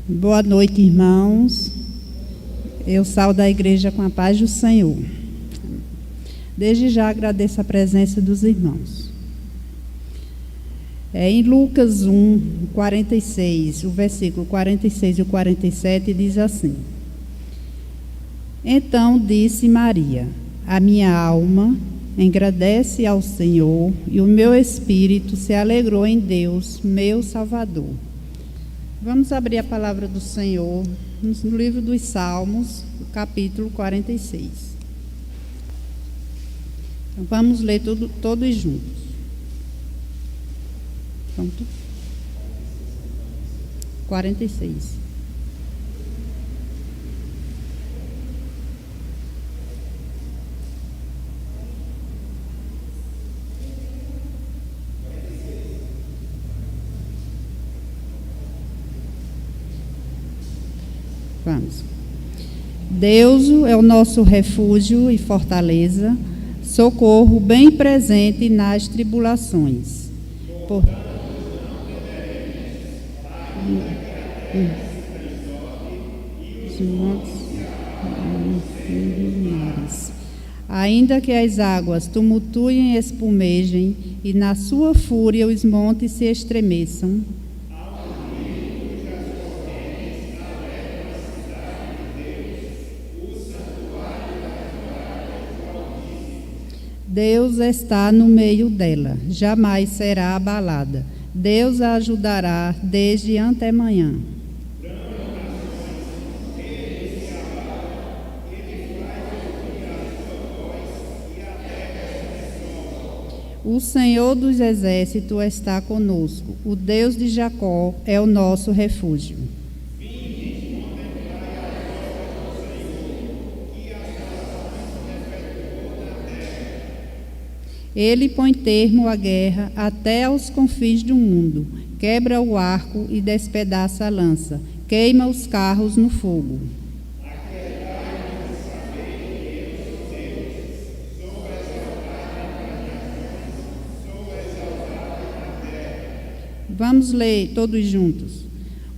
Boa noite, irmãos. Eu saúdo a igreja com a paz do Senhor. Desde já agradeço a presença dos irmãos. Em Lucas 1, 46, o versículo 46 e o 47 diz assim: Então disse Maria: A minha alma engrandece ao Senhor, e o meu espírito se alegrou em Deus, meu Salvador. Vamos abrir a palavra do Senhor no livro dos Salmos, capítulo 46. Então, vamos ler todos juntos. Pronto? 46. Vamos. Deus é o nosso refúgio e fortaleza, socorro bem presente nas tribulações. Ainda que as águas tumultuem e espumejem, e na sua fúria os montes se estremeçam, Deus está no meio dela, jamais será abalada. Deus a ajudará desde antemanhã. O Senhor dos Exércitos está conosco. O Deus de Jacó é o nosso refúgio. Ele põe termo à guerra até aos confins do mundo, quebra o arco e despedaça a lança, queima os carros no fogo. Vamos ler todos juntos.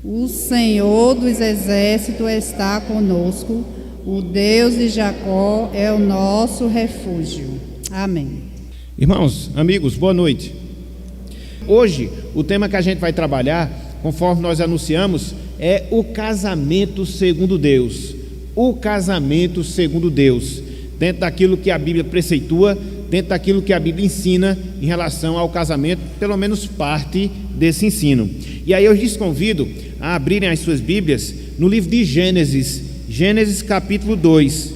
O Senhor dos Exércitos está conosco, o Deus de Jacó é o nosso refúgio. Amém. Irmãos, amigos, boa noite. Hoje, o tema que a gente vai trabalhar, conforme nós anunciamos, é o casamento segundo Deus. O casamento segundo Deus, dentro daquilo que a Bíblia preceitua, dentro daquilo que a Bíblia ensina em relação ao casamento, pelo menos parte desse ensino. E aí eu lhes convido a abrirem as suas Bíblias no livro de Gênesis, Gênesis capítulo 2.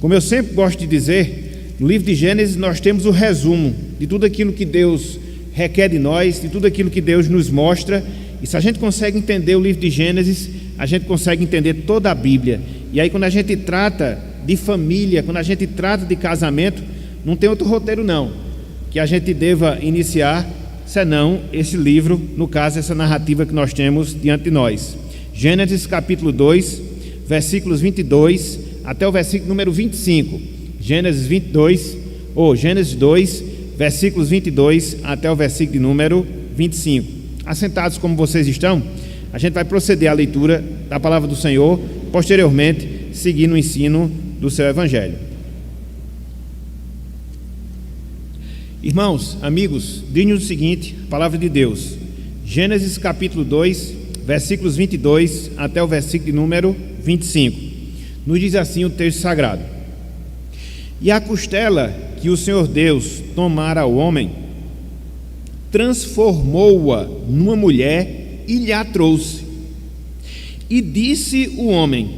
Como eu sempre gosto de dizer, no livro de Gênesis nós temos o resumo de tudo aquilo que Deus requer de nós, de tudo aquilo que Deus nos mostra. E se a gente consegue entender o livro de Gênesis, a gente consegue entender toda a Bíblia. E aí quando a gente trata de família, quando a gente trata de casamento, não tem outro roteiro não que a gente deva iniciar, senão esse livro, no caso essa narrativa que nós temos diante de nós. Gênesis capítulo 2, versículos 22 até o versículo número 25. Gênesis 2, versículos 22 até o versículo de número 25. Assentados como vocês estão, a gente vai proceder à leitura da palavra do Senhor, posteriormente seguindo o ensino do seu Evangelho. Irmãos, amigos, diz-nos o seguinte, a palavra de Deus, Gênesis capítulo 2, versículos 22 até o versículo de número 25. Nos diz assim o texto sagrado: E a costela que o Senhor Deus tomara ao homem, transformou-a numa mulher e lhe a trouxe. E disse o homem: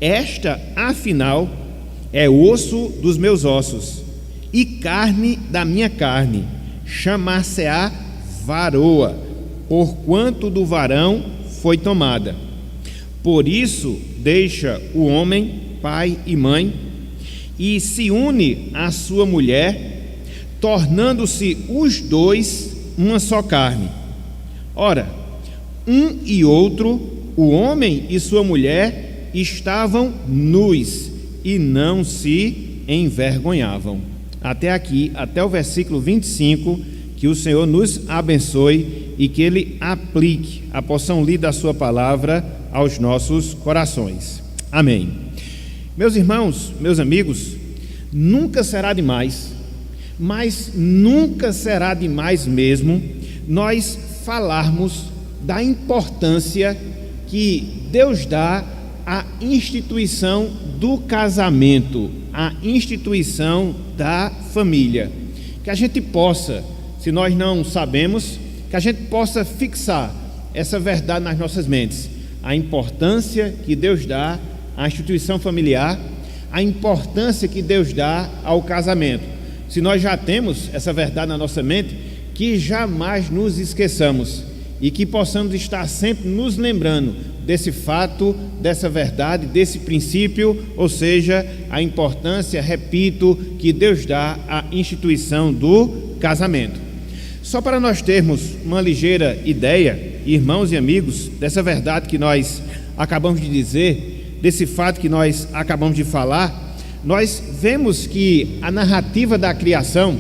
Esta, afinal, é osso dos meus ossos e carne da minha carne, chamar-se-á varoa, porquanto do varão foi tomada. Por isso deixa o homem pai e mãe, e se une à sua mulher, tornando-se os dois uma só carne. Ora, um e outro, o homem e sua mulher, estavam nus e não se envergonhavam. Até aqui, até o versículo 25, que o Senhor nos abençoe e que Ele aplique a porção lida da sua palavra aos nossos corações. Amém. Meus irmãos, meus amigos, nunca será demais, mas nunca será demais mesmo nós falarmos da importância que Deus dá à instituição do casamento, à instituição da família. Que a gente possa, se nós não sabemos, que a gente possa fixar essa verdade nas nossas mentes, a importância que Deus dá à instituição familiar, a importância que Deus dá ao casamento. Se nós já temos essa verdade na nossa mente, que jamais nos esqueçamos e que possamos estar sempre nos lembrando desse fato, dessa verdade, desse princípio, ou seja, a importância, repito, que Deus dá à instituição do casamento. Só para nós termos uma ligeira ideia, irmãos e amigos, dessa verdade que nós acabamos de dizer, desse fato que nós acabamos de falar, nós vemos que a narrativa da criação,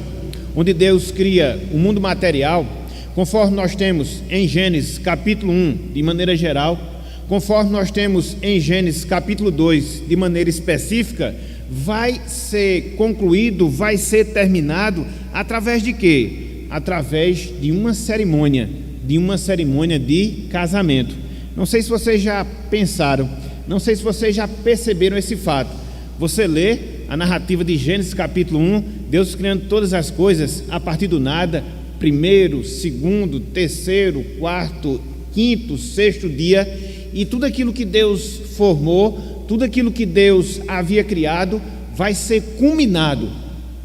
onde Deus cria o mundo material, conforme nós temos em Gênesis capítulo 1, de maneira geral, conforme nós temos em Gênesis capítulo 2, de maneira específica, vai ser concluído, vai ser terminado através de quê? Através de uma cerimônia de casamento. Não sei se vocês já pensaram, não sei se vocês já perceberam esse fato. Você lê a narrativa de Gênesis capítulo 1, Deus criando todas as coisas a partir do nada, primeiro, segundo, terceiro, quarto, quinto, sexto dia, e tudo aquilo que Deus formou, tudo aquilo que Deus havia criado, vai ser culminado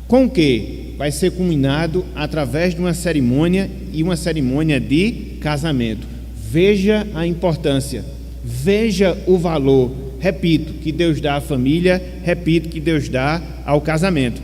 com o quê? Vai ser culminado através de uma cerimônia, e uma cerimônia de casamento. Veja a importância, veja o valor, repito, que Deus dá à família, repito, que Deus dá ao casamento.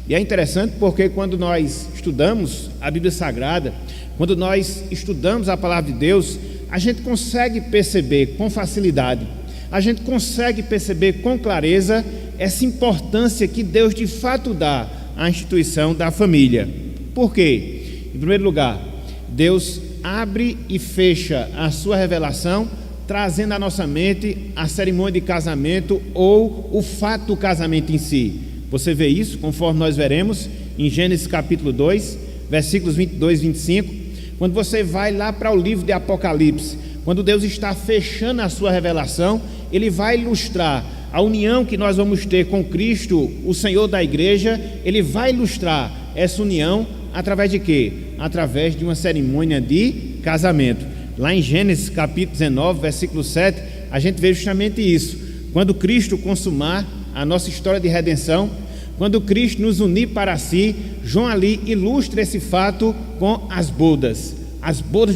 E é interessante porque quando nós estudamos a Bíblia Sagrada, quando nós estudamos a palavra de Deus, a gente consegue perceber com facilidade, a gente consegue perceber com clareza essa importância que Deus de fato dá à instituição da família. Por quê? Em primeiro lugar, Deus abre e fecha a sua revelação, trazendo à nossa mente a cerimônia de casamento ou o fato do casamento em si. Você vê isso, conforme nós veremos, em Gênesis capítulo 2, versículos 22 e 25, quando você vai lá para o livro de Apocalipse, quando Deus está fechando a sua revelação, Ele vai ilustrar a união que nós vamos ter com Cristo, o Senhor da igreja. Ele vai ilustrar essa união através de quê? Através de uma cerimônia de casamento. Lá em Gênesis capítulo 19, versículo 7, a gente vê justamente isso. Quando Cristo consumar a nossa história de redenção, quando Cristo nos unir para si, João ali ilustra esse fato com as bodas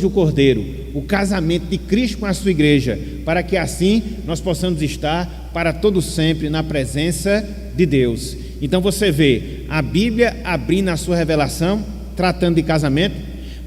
do Cordeiro, o casamento de Cristo com a sua igreja, para que assim nós possamos estar para todo sempre na presença de Deus. Então você vê a Bíblia abrindo a sua revelação, tratando de casamento.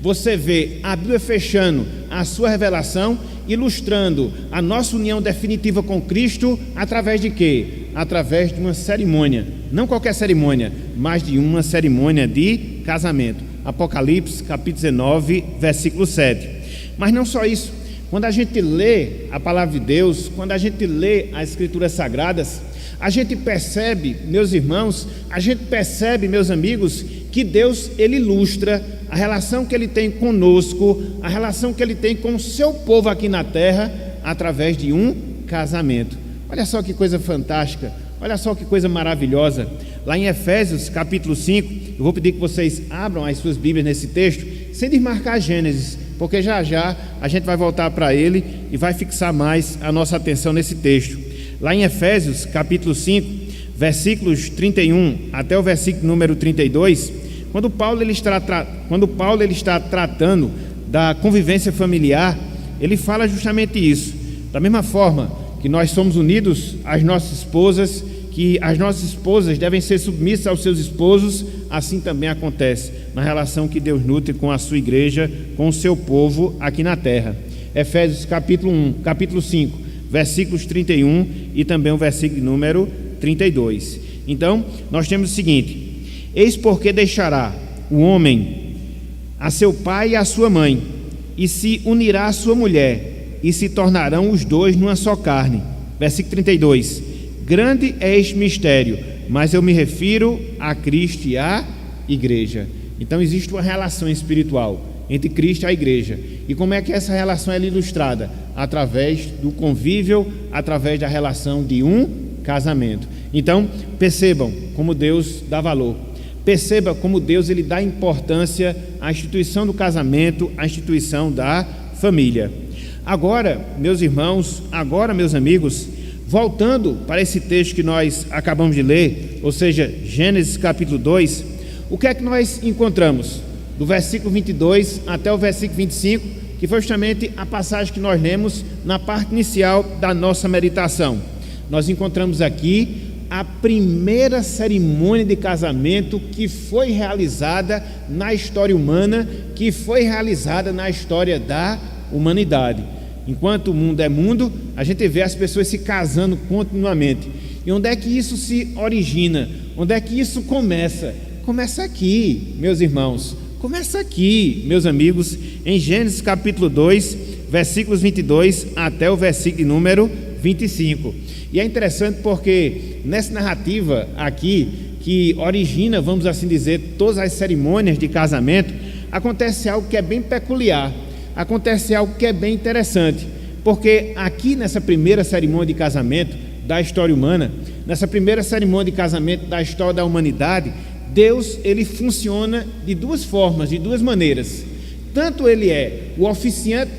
Você vê a Bíblia fechando a sua revelação, ilustrando a nossa união definitiva com Cristo, através de quê? Através de uma cerimônia, não qualquer cerimônia, mas de uma cerimônia de casamento. Apocalipse capítulo 19, versículo 7. Mas não só isso, quando a gente lê a palavra de Deus, quando a gente lê as Escrituras Sagradas, a gente percebe, meus irmãos, a gente percebe, meus amigos, que Deus, Ele ilustra a relação que Ele tem conosco, a relação que Ele tem com o seu povo aqui na terra, através de um casamento. Olha só que coisa fantástica, olha só que coisa maravilhosa. Lá em Efésios capítulo 5, eu vou pedir que vocês abram as suas Bíblias nesse texto, sem desmarcar Gênesis, porque já já a gente vai voltar para ele e vai fixar mais a nossa atenção nesse texto. Lá em Efésios capítulo 5, versículos 31 até o versículo número 32, quando Paulo ele está tratando da convivência familiar, ele fala justamente isso. Da mesma forma que nós somos unidos às nossas esposas, que as nossas esposas devem ser submissas aos seus esposos, assim também acontece na relação que Deus nutre com a sua igreja, com o seu povo aqui na terra. Efésios capítulo 5, versículos 31 e também o versículo número 32. Então, nós temos o seguinte: eis porque deixará o homem a seu pai e a sua mãe, e se unirá à sua mulher, e se tornarão os dois numa só carne. Versículo 32. Grande é este mistério, mas eu me refiro a Cristo e à igreja. Então existe uma relação espiritual entre Cristo e a igreja. E como é que essa relação é ilustrada? Através do convívio, através da relação de um casamento. Então, percebam como Deus dá valor. Perceba como Deus ele dá importância à instituição do casamento, à instituição da família. Agora, meus irmãos, agora, meus amigos, voltando para esse texto que nós acabamos de ler, ou seja, Gênesis capítulo 2, o que é que nós encontramos? Do versículo 22 até o versículo 25, que foi justamente a passagem que nós lemos na parte inicial da nossa meditação. Nós encontramos aqui a primeira cerimônia de casamento que foi realizada na história humana, que foi realizada na história da humanidade. Enquanto o mundo é mundo, a gente vê as pessoas se casando continuamente. E onde é que isso se origina? Onde é que isso começa? Começa aqui, meus irmãos. Começa aqui, meus amigos, em Gênesis capítulo 2, versículos 22 até o versículo número 25. E é interessante porque nessa narrativa aqui, que origina, vamos assim dizer, todas as cerimônias de casamento, acontece algo que é bem peculiar, acontece algo que é bem interessante, porque aqui nessa primeira cerimônia de casamento da história humana, nessa primeira cerimônia de casamento da história da humanidade, Deus ele funciona de duas formas, de duas maneiras. Tanto ele é o oficiante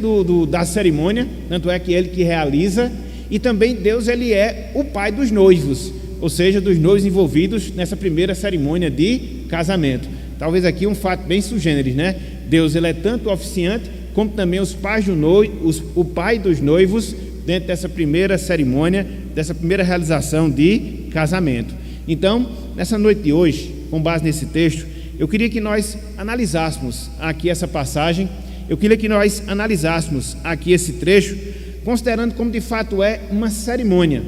da cerimônia, tanto é que ele que realiza, e também Deus ele é o pai dos noivos, ou seja, dos noivos envolvidos nessa primeira cerimônia de casamento. Talvez aqui um fato bem sui generis, né? Deus ele é tanto o oficiante como também os pais do o pai dos noivos dentro dessa primeira cerimônia, dessa primeira realização de casamento. Então, nessa noite de hoje, com base nesse texto, eu queria que nós analisássemos aqui essa passagem, eu queria que nós analisássemos aqui esse trecho, considerando como de fato é uma cerimônia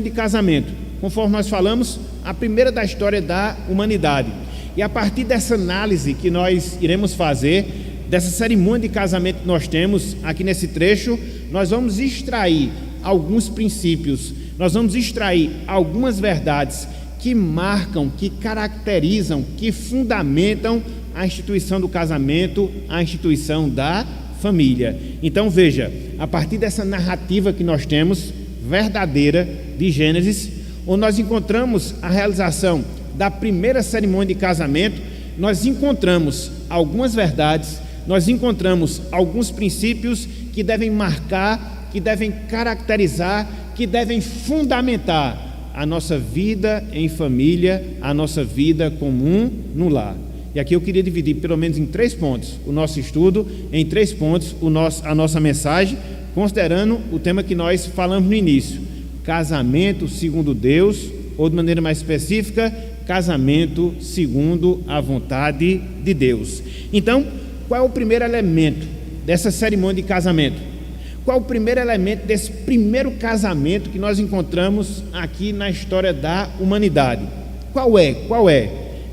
de casamento, conforme nós falamos, a primeira da história da humanidade. E a partir dessa análise que nós iremos fazer, dessa cerimônia de casamento que nós temos aqui nesse trecho, nós vamos extrair alguns princípios, nós vamos extrair algumas verdades que marcam, que caracterizam, que fundamentam a instituição do casamento, a instituição da família. Então veja, a partir dessa narrativa que nós temos, verdadeira, de Gênesis, onde nós encontramos a realização da primeira cerimônia de casamento, nós encontramos algumas verdades, nós encontramos alguns princípios que devem marcar, que devem caracterizar, que devem fundamentar a nossa vida em família, a nossa vida comum no lar. E aqui eu queria dividir pelo menos em 3 pontos o nosso estudo, em 3 pontos a nossa mensagem, considerando o tema que nós falamos no início: casamento segundo Deus, ou de maneira mais específica, casamento segundo a vontade de Deus. Então, qual é o primeiro elemento dessa cerimônia de casamento? Qual é o primeiro elemento desse primeiro casamento que nós encontramos aqui na história da humanidade? Qual é?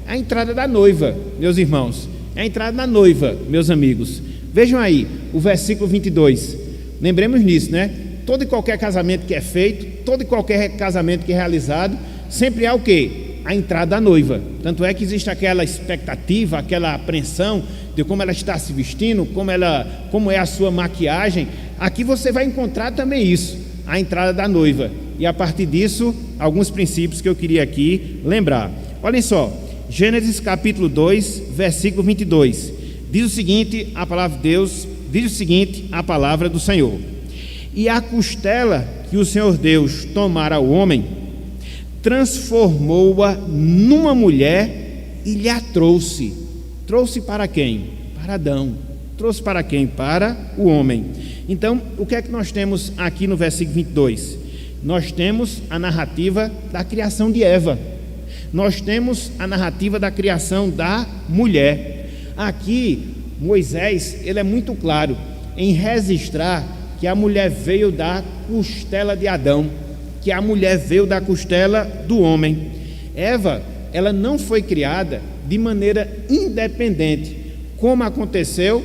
A entrada da noiva, meus irmãos. É a entrada da noiva, meus amigos. Vejam aí o versículo 22. Lembremos nisso, né? Todo e qualquer casamento que é feito, todo e qualquer casamento que é realizado, sempre há o quê? A entrada da noiva. Tanto é que existe aquela expectativa, aquela apreensão de como ela está se vestindo, como é a sua maquiagem. Aqui você vai encontrar também isso, a entrada da noiva. E a partir disso, alguns princípios que eu queria aqui lembrar. Olhem só, Gênesis capítulo 2, versículo 22. Diz o seguinte, a palavra de Deus, diz o seguinte, a palavra do Senhor: e a costela que o Senhor Deus tomara ao homem, transformou-a numa mulher e lhe a trouxe. Trouxe para quem? Para Adão. Trouxe para quem? Para o homem. Então, o que é que nós temos aqui no versículo 22? Nós temos a narrativa da criação de Eva. Nós temos a narrativa da criação da mulher. Aqui, Moisés, ele é muito claro em registrar que a mulher veio da costela de Adão, que a mulher veio da costela do homem. Eva, ela não foi criada de maneira independente, como aconteceu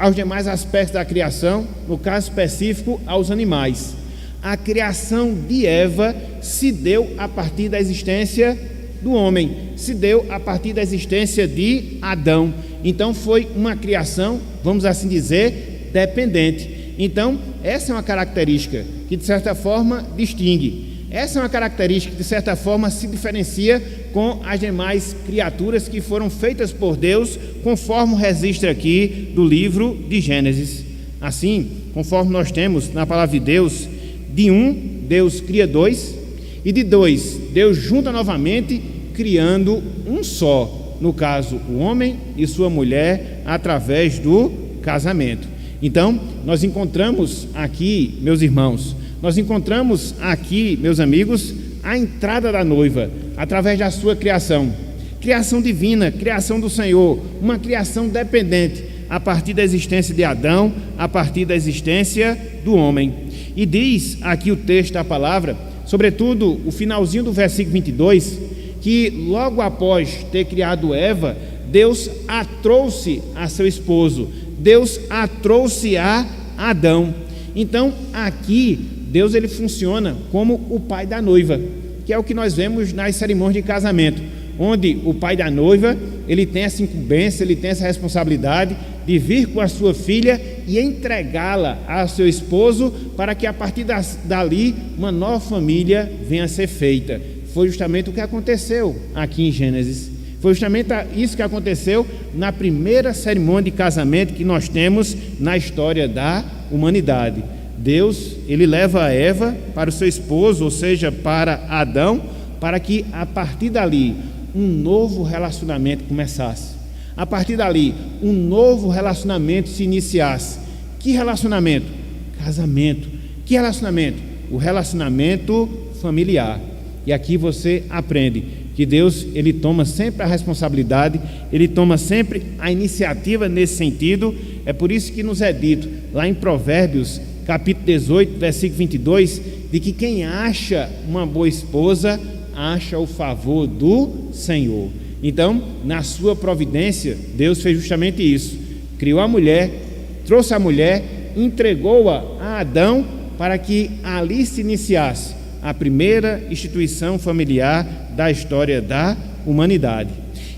aos demais aspectos da criação, no caso específico, aos animais. A criação de Eva se deu a partir da existência do homem, se deu a partir da existência de Adão. Então foi uma criação, vamos assim dizer, dependente. Então essa é uma característica que de certa forma distingue. Essa é uma característica que de certa forma se diferencia com as demais criaturas que foram feitas por Deus, conforme o registro aqui do livro de Gênesis. Assim, conforme nós temos na palavra de Deus, de um, Deus cria dois, e de dois, Deus junta novamente, criando um só, no caso, o homem e sua mulher, através do casamento. Então, nós encontramos aqui, meus irmãos, nós encontramos aqui, meus amigos, a entrada da noiva, através da sua criação. Criação divina, criação do Senhor, uma criação dependente, a partir da existência de Adão, a partir da existência do homem. E diz aqui o texto da palavra, sobretudo o finalzinho do versículo 22, que logo após ter criado Eva, Deus a trouxe a seu esposo, Deus a trouxe a Adão. Então aqui Deus ele funciona como o pai da noiva, que é o que nós vemos nas cerimônias de casamento, onde o pai da noiva ele tem essa incumbência, ele tem essa responsabilidade de vir com a sua filha e entregá-la ao seu esposo, para que a partir dali uma nova família venha a ser feita. Foi justamente o que aconteceu aqui em Gênesis. Foi justamente isso que aconteceu na primeira cerimônia de casamento que nós temos na história da humanidade. Deus, ele leva a Eva para o seu esposo, ou seja, para Adão, para que a partir dali um novo relacionamento começasse. A partir dali, um novo relacionamento se iniciasse. Que relacionamento? Casamento. Que relacionamento? O relacionamento familiar. E aqui você aprende que Deus, ele toma sempre a responsabilidade, ele toma sempre a iniciativa nesse sentido. É por isso que nos é dito, lá em Provérbios, capítulo 18, versículo 22, de que quem acha uma boa esposa, acha o favor do Senhor. Então, na sua providência, Deus fez justamente isso. Criou a mulher, trouxe a mulher, entregou-a a Adão, para que ali se iniciasse a primeira instituição familiar da história da humanidade.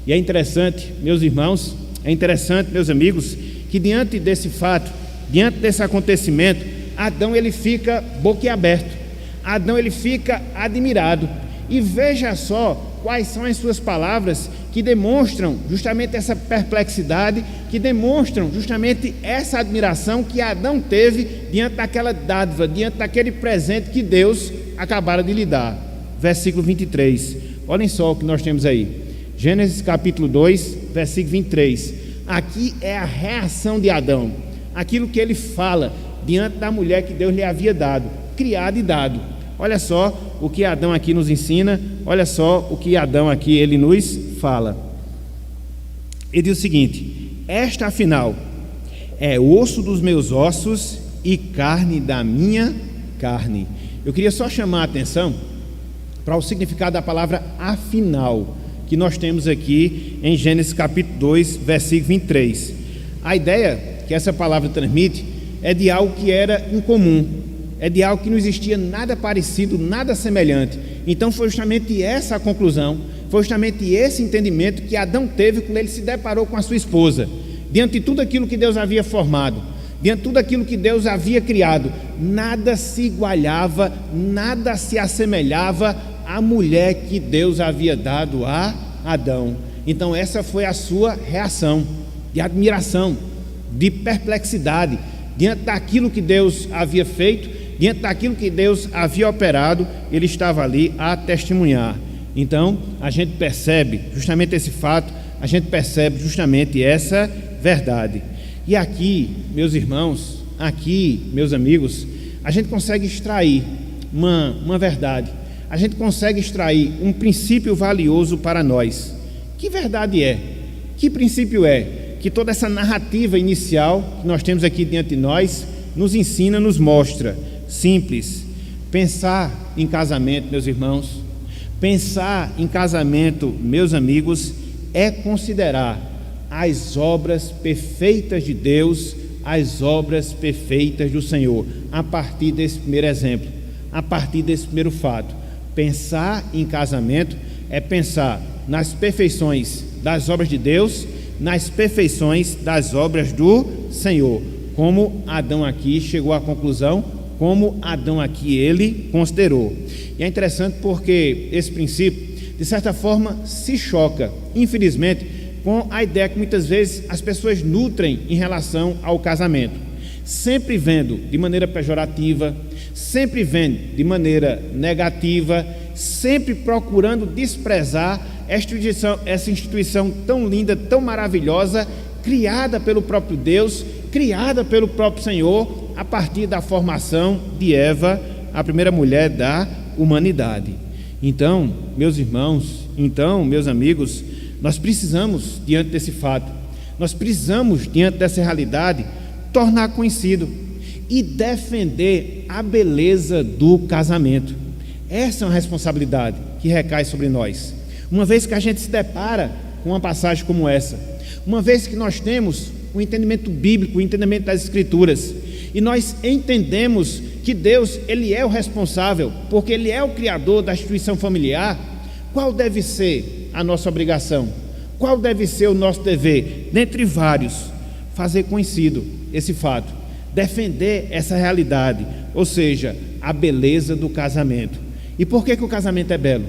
E é interessante, meus irmãos, é interessante, meus amigos, que diante desse fato, diante desse acontecimento, Adão ele fica boquiaberto, Adão ele fica admirado. E veja só quais são as suas palavras que demonstram justamente essa perplexidade, que demonstram justamente essa admiração que Adão teve diante daquela dádiva, diante daquele presente que Deus acabara de lhe dar. Versículo 23, olhem só o que nós temos aí, Gênesis capítulo 2, versículo 23. Aqui é a reação de Adão, aquilo que ele fala diante da mulher que Deus lhe havia dado, criado e dado. Olha só o que Adão aqui nos ensina, olha só o que Adão aqui ele nos fala. Ele diz o seguinte: esta afinal é osso dos meus ossos e carne da minha carne. Eu queria só chamar a atenção para o significado da palavra afinal, que nós temos aqui em Gênesis capítulo 2, versículo 23. A ideia que essa palavra transmite é de algo que era incomum, é de algo que não existia nada parecido, nada semelhante. Então foi justamente essa a conclusão, foi justamente esse entendimento que Adão teve quando ele se deparou com a sua esposa, diante de tudo aquilo que Deus havia formado, diante de tudo aquilo que Deus havia criado. Nada se igualava, nada se assemelhava à mulher que Deus havia dado a Adão. Então essa foi a sua reação de admiração, de perplexidade, diante daquilo que Deus havia feito, diante daquilo que Deus havia operado. Ele estava ali a testemunhar. Então a gente percebe justamente esse fato, a gente percebe justamente essa verdade. E aqui, meus irmãos, aqui, meus amigos, a gente consegue extrair uma verdade, a gente consegue extrair um princípio valioso para nós. Que verdade é? Que princípio é? Que toda essa narrativa inicial que nós temos aqui diante de nós nos ensina, nos mostra. Simples. Pensar em casamento, meus irmãos, pensar em casamento, meus amigos, é considerar as obras perfeitas de Deus as obras perfeitas do Senhor, a partir desse primeiro exemplo, a partir desse primeiro fato. Pensar em casamento é pensar nas perfeições das obras de Deus, nas perfeições das obras do Senhor, como Adão aqui chegou à conclusão, como Adão aqui ele considerou. E é interessante porque esse princípio, de certa forma, se choca, infelizmente, com a ideia que muitas vezes as pessoas nutrem em relação ao casamento, sempre vendo de maneira pejorativa, sempre vendo de maneira negativa, sempre procurando desprezar essa instituição tão linda, tão maravilhosa, criada pelo próprio Deus, criada pelo próprio Senhor, a partir da formação de Eva, a primeira mulher da humanidade. Então, meus irmãos, meus amigos, nós precisamos, diante desse fato, nós precisamos, diante dessa realidade, tornar conhecido e defender a beleza do casamento. Essa é uma responsabilidade que recai sobre nós. Uma vez que a gente se depara com uma passagem como essa, uma vez que nós temos o entendimento bíblico, o entendimento das Escrituras, e nós entendemos que Deus, Ele é o responsável, porque Ele é o criador da instituição familiar, qual deve ser a nossa obrigação? Qual deve ser o nosso dever? Dentre vários, fazer conhecido esse fato, defender essa realidade, ou seja, a beleza do casamento. E por que o casamento é belo?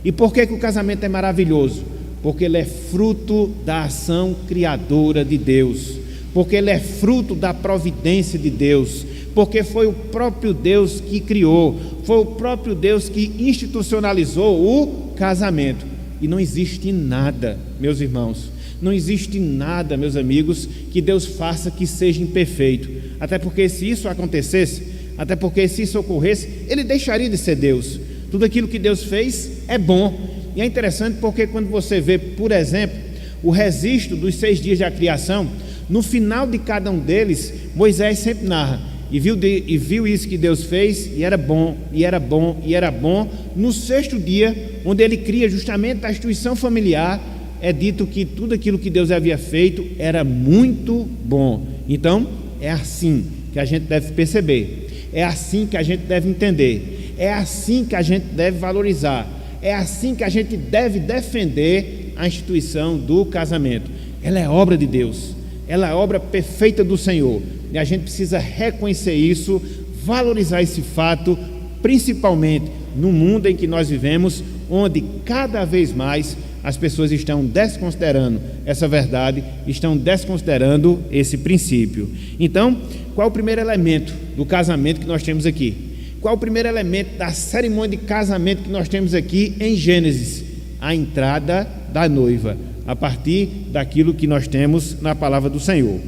E por que o casamento é maravilhoso? Porque ele é fruto da ação criadora de Deus, porque ele é fruto da providência de Deus, porque foi o próprio Deus que criou, foi o próprio Deus que institucionalizou o casamento. E não existe nada, meus irmãos, não existe nada, meus amigos, que Deus faça que seja imperfeito, até porque se isso acontecesse, até porque se isso ocorresse, Ele deixaria de ser Deus. Tudo aquilo que Deus fez é bom. E é interessante porque quando você vê, por exemplo, o registro dos 6 dias da criação, no final de cada um deles, Moisés sempre narra, e viu isso que Deus fez, e era bom, e era bom, e era bom. No 6º dia, onde ele cria justamente a instituição familiar, é dito que tudo aquilo que Deus havia feito era muito bom. Então, é assim que a gente deve perceber, é assim que a gente deve entender, é assim que a gente deve valorizar, é assim que a gente deve defender a instituição do casamento. Ela é obra de Deus, ela é obra perfeita do Senhor, e a gente precisa reconhecer isso, valorizar esse fato, principalmente no mundo em que nós vivemos, onde cada vez mais as pessoas estão desconsiderando essa verdade, estão desconsiderando esse princípio. Então, qual é o primeiro elemento do casamento que nós temos aqui? Qual é o primeiro elemento da cerimônia de casamento que nós temos aqui em Gênesis? A entrada da noiva, a partir daquilo que nós temos na palavra do Senhor.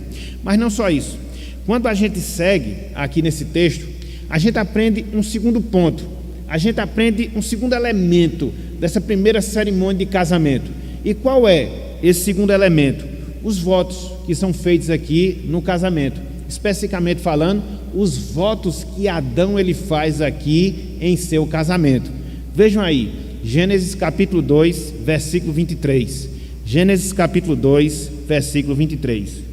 Mas não só isso. Quando a gente segue aqui nesse texto, a gente aprende um segundo ponto, a gente aprende um segundo elemento dessa primeira cerimônia de casamento. E qual é esse segundo elemento? Os votos que são feitos aqui no casamento, especificamente falando, os votos que Adão ele faz aqui em seu casamento. Vejam aí, Gênesis capítulo 2, versículo 23. Gênesis capítulo 2, versículo 23.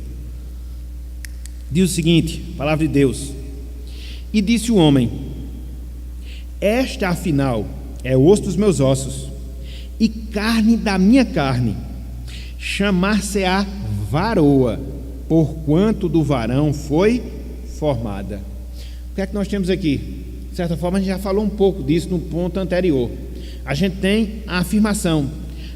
Diz o seguinte, palavra de Deus: e disse o homem: esta afinal é osso dos meus ossos e carne da minha carne, chamar-se-á varoa, porquanto do varão foi formada. O que é que nós temos aqui? De certa forma a gente já falou um pouco disso no ponto anterior. A gente tem a afirmação,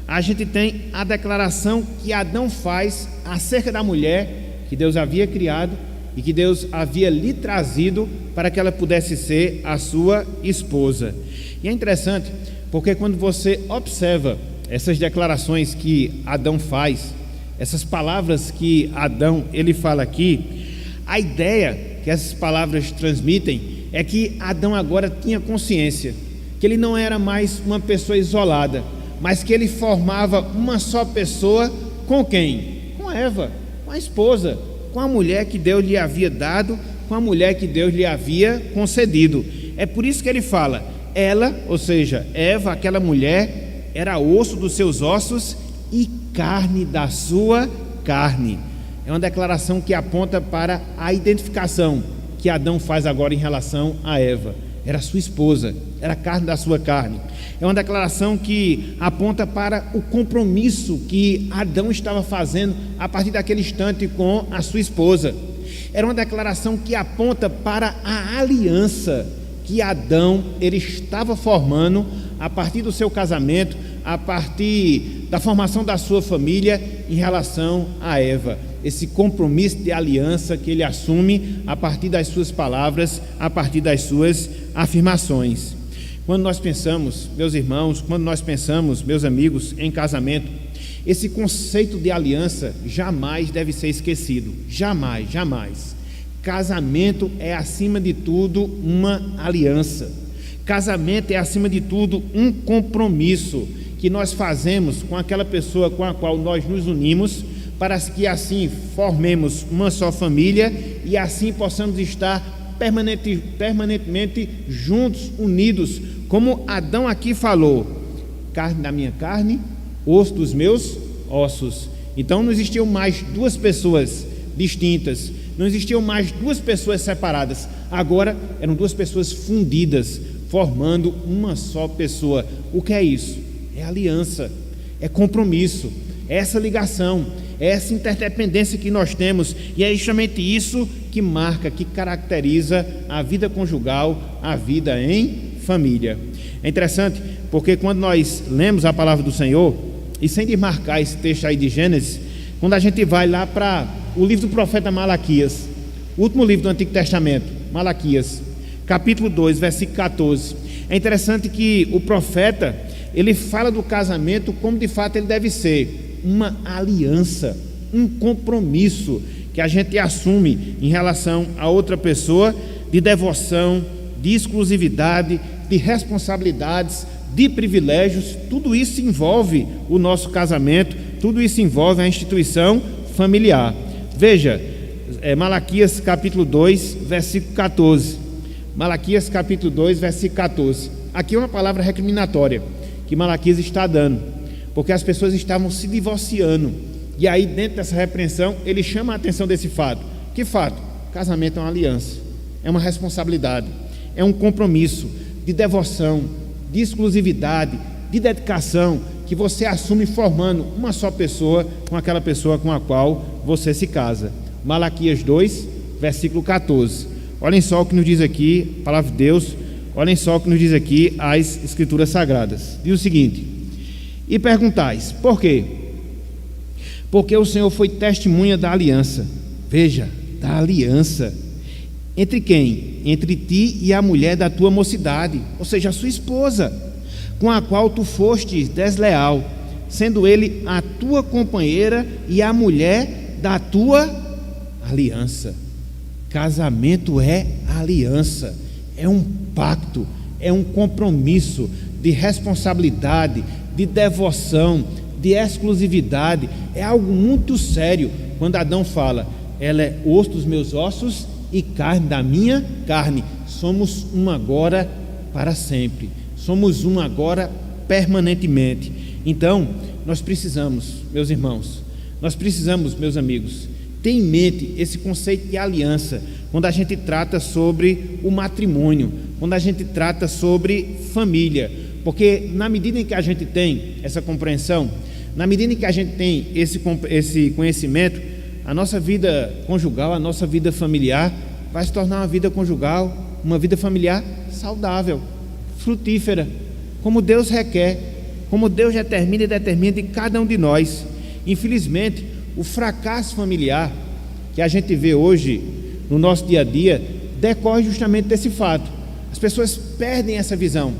a gente tem a declaração que Adão faz acerca da mulher que Deus havia criado e que Deus havia lhe trazido para que ela pudesse ser a sua esposa. E é interessante porque quando você observa essas declarações que Adão faz, essas palavras que Adão ele fala aqui, a ideia que essas palavras transmitem é que Adão agora tinha consciência que ele não era mais uma pessoa isolada, mas que ele formava uma só pessoa com quem? Com Eva, com a esposa, com a mulher que Deus lhe havia dado, com a mulher que Deus lhe havia concedido. É por isso que ele fala, ela, ou seja, Eva, aquela mulher, era osso dos seus ossos e carne da sua carne. é uma declaração que aponta para a identificação que Adão faz agora em relação a Eva. Era sua esposa, era carne da sua carne. É uma declaração que aponta para o compromisso que Adão estava fazendo a partir daquele instante com a sua esposa. Era uma declaração que aponta para a aliança que Adão ele estava formando a partir do seu casamento, a partir da formação da sua família em relação a Eva. Esse compromisso de aliança que ele assume a partir das suas palavras, a partir das suas afirmações. Quando nós pensamos, meus irmãos, quando nós pensamos, meus amigos, em casamento, esse conceito de aliança jamais deve ser esquecido. Jamais, jamais. Casamento é, acima de tudo, uma aliança. Casamento é, acima de tudo, um compromisso que nós fazemos com aquela pessoa com a qual nós nos unimos, para que assim formemos uma só família e assim possamos estar permanentemente juntos, unidos, como Adão aqui falou: carne da minha carne, osso dos meus ossos. Então não existiam mais duas pessoas distintas, não existiam mais duas pessoas separadas, agora eram duas pessoas fundidas, formando uma só pessoa. O que é isso? É aliança, é compromisso, é essa ligação, é essa interdependência que nós temos, e é justamente isso que marca, que caracteriza a vida conjugal, a vida em família. É interessante porque quando nós lemos a palavra do Senhor, e sem desmarcar esse texto aí de Gênesis, quando a gente vai lá para o livro do profeta Malaquias, o último livro do Antigo Testamento, Malaquias, capítulo 2, versículo 14, é interessante que o profeta, ele fala do casamento como de fato ele deve ser: uma aliança, um compromisso que a gente assume em relação a outra pessoa, de devoção, de exclusividade, de responsabilidades, de privilégios. Tudo isso envolve o nosso casamento, tudo isso envolve a instituição familiar. Veja, Malaquias capítulo 2, versículo 14. Malaquias capítulo 2, versículo 14. Aqui é uma palavra recriminatória que Malaquias está dando, porque as pessoas estavam se divorciando, e aí dentro dessa repreensão ele chama a atenção desse fato. Que fato? Casamento é uma aliança, é uma responsabilidade, é um compromisso de devoção, de exclusividade, de dedicação, que você assume formando uma só pessoa com aquela pessoa com a qual você se casa. Malaquias 2, versículo 14. Olhem só o que nos diz aqui a palavra de Deus, olhem só o que nos diz aqui as Escrituras Sagradas. Diz o seguinte: e perguntais, por quê? Porque o Senhor foi testemunha da aliança. Veja, da aliança. Entre quem? Entre ti e a mulher da tua mocidade, ou seja, a sua esposa, com a qual tu fostes desleal, sendo ele a tua companheira e a mulher da tua aliança. Casamento é aliança, é um pacto, é um compromisso de responsabilidade, de devoção, de exclusividade. É algo muito sério quando Adão fala: ela é osso dos meus ossos e carne da minha carne. Somos um agora para sempre, somos um agora permanentemente. Então nós precisamos, meus irmãos, nós precisamos, meus amigos, ter em mente esse conceito de aliança quando a gente trata sobre o matrimônio, quando a gente trata sobre família, porque na medida em que a gente tem essa compreensão, na medida em que a gente tem esse conhecimento, a nossa vida conjugal, a nossa vida familiar vai se tornar uma vida conjugal, uma vida familiar saudável, frutífera, como Deus requer, como Deus determina de cada um de nós. Infelizmente, o fracasso familiar que a gente vê hoje no nosso dia a dia decorre justamente desse fato. As pessoas perdem essa visão,